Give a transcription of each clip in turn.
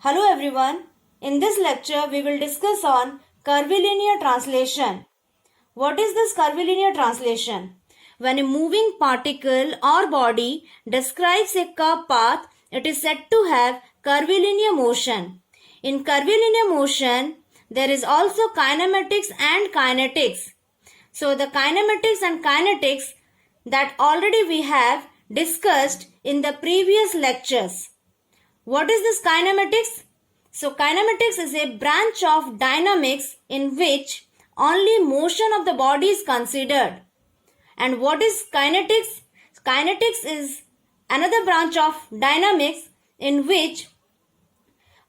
Hello everyone. In this lecture we will discuss on curvilinear translation. What is this curvilinear translation? When a moving particle or body describes a curved path, it is said to have curvilinear motion. In curvilinear motion, there is also kinematics and kinetics. So the kinematics and kinetics that already we have discussed in the previous lectures. What is this kinematics? So kinematics is a branch of dynamics in which only motion of the body is considered. And what is kinetics? Kinetics is another branch of dynamics in which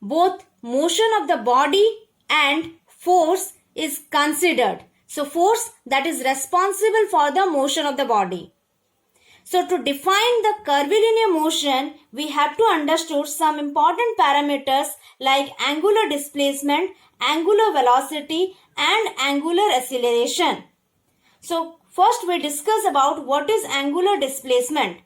both motion of the body and force is considered. So force that is responsible for the motion of the body. So to define the curvilinear motion, we have to understand some important parameters like angular displacement, angular velocity and angular acceleration. So first we discuss about what is angular displacement.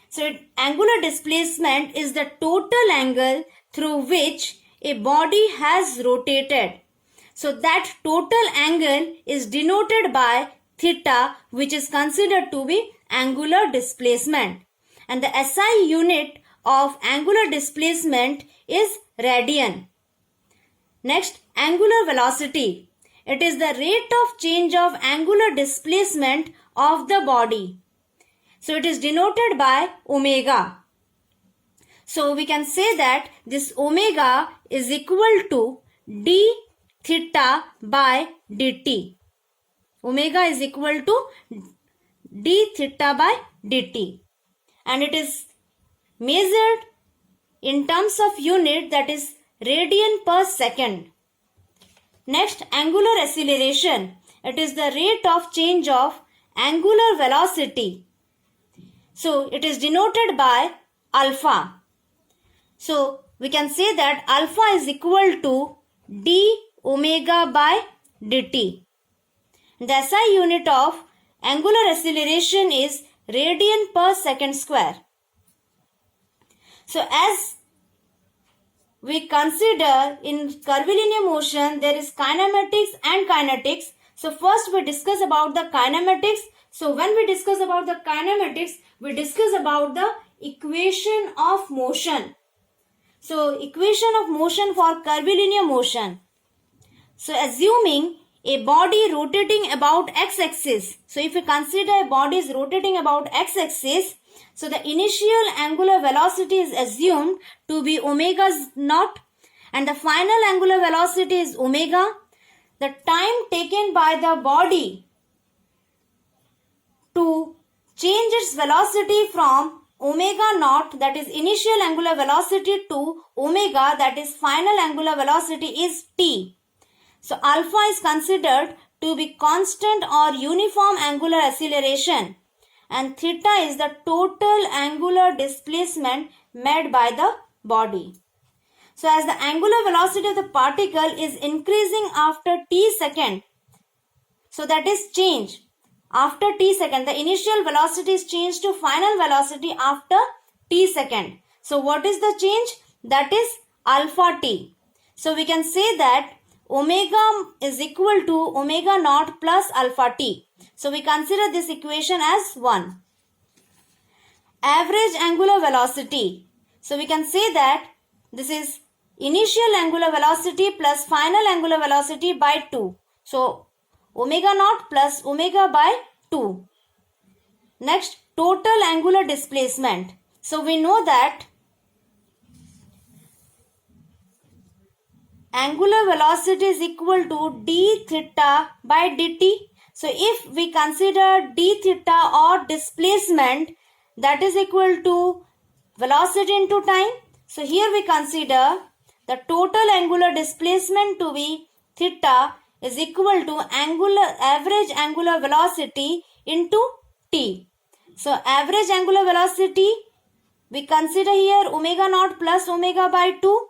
So angular displacement is the total angle through which a body has rotated. So that total angle is denoted by theta, which is considered to be angular displacement. And the SI unit of angular displacement is radian. Next, angular velocity. It is the rate of change of angular displacement of the body. So it is denoted by omega. So we can say that this omega is equal to d theta by dt. Omega is equal to d theta by dt. And it is measured in terms of unit, that is radian per second. Next, angular acceleration. It is the rate of change of angular velocity. So it is denoted by alpha. So we can say that alpha is equal to d omega by dt. The SI unit of angular acceleration is radian per second square. So as we consider in curvilinear motion, there is kinematics and kinetics. So first we discuss about the kinematics. So when we discuss about the kinematics, we discuss about the equation of motion. So equation of motion for curvilinear motion. So assuming a body rotating about x-axis. So if we consider a body is rotating about x-axis, so the initial angular velocity is assumed to be omega naught and the final angular velocity is omega. The time taken by the body to change its velocity from omega naught, that is initial angular velocity, to omega, that is final angular velocity, is t. So alpha is considered to be constant or uniform angular acceleration and theta is the total angular displacement made by the body. So as the angular velocity of the particle is increasing after t second, so that is change. After t second, the initial velocity is changed to final velocity after t second. So what is the change? That is alpha t. So we can say that omega is equal to omega naught plus alpha t. So we consider this equation as 1. Average angular velocity. So we can say that this is initial angular velocity plus final angular velocity by 2. So omega naught plus omega by 2. Next, total angular displacement. So we know that angular velocity is equal to d theta by dt. So if we consider d theta or displacement, that is equal to velocity into time. So here we consider the total angular displacement to be theta is equal to average angular velocity into t. So average angular velocity, we consider here omega naught plus omega by 2.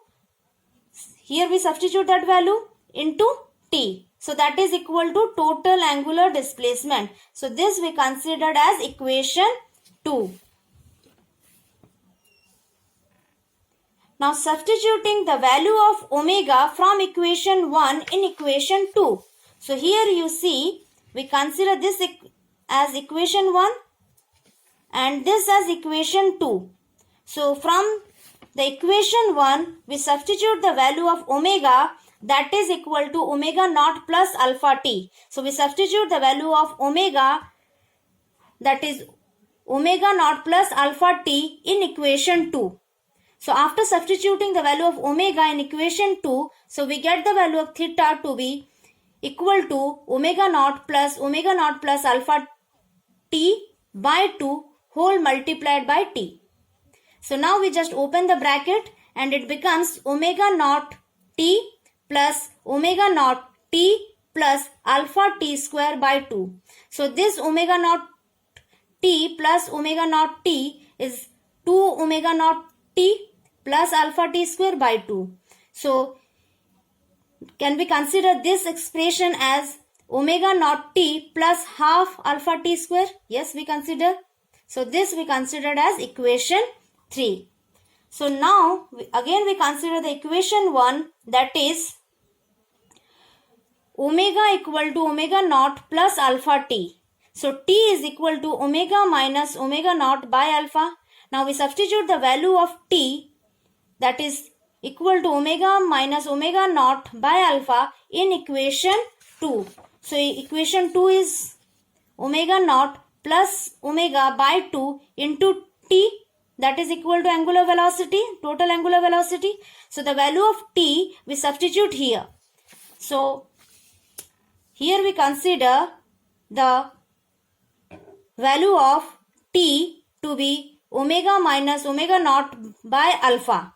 Here we substitute that value into t. So that is equal to total angular displacement. So this we considered as equation 2. Now substituting the value of omega from equation 1 in equation 2. So here you see we consider this as equation 1 and this as equation 2. So from the equation 1 we substitute the value of omega, that is equal to omega naught plus alpha t. So we substitute the value of omega, that is omega naught plus alpha t, in equation 2. So after substituting the value of omega in equation 2, so we get the value of theta to be equal to omega naught plus alpha t by 2 whole multiplied by t. So now we just open the bracket and it becomes omega naught t plus omega naught t plus alpha t square by 2. So this omega naught t plus omega naught t is 2 omega naught t plus alpha t square by 2. So can we consider this expression as omega naught t plus half alpha t square? Yes, we consider. So this we considered as equation 3. So now again we consider the equation 1, that is omega equal to omega naught plus alpha t. So t is equal to omega minus omega naught by alpha. Now we substitute the value of t, that is equal to omega minus omega naught by alpha, in equation 2. So equation 2 is omega naught plus omega by 2 into t, that is equal to angular velocity, total angular velocity. So the value of t we substitute here. So here we consider the value of t to be omega minus omega naught by alpha.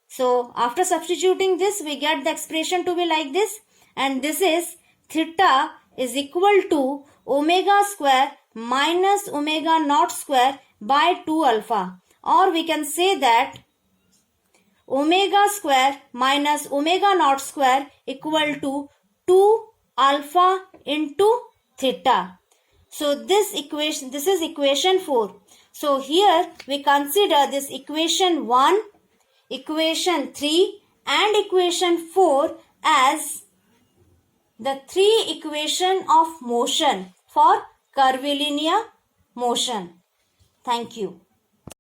So after substituting this we get the expression to be like this, and this is theta is equal to omega square minus omega naught square by 2 alpha, or we can say that omega square minus omega naught square equal to 2 alpha into theta. So this is equation 4. So here we consider this equation 1, equation 3 and equation 4 as the 3 equation of motion for curvilinear motion. Thank you.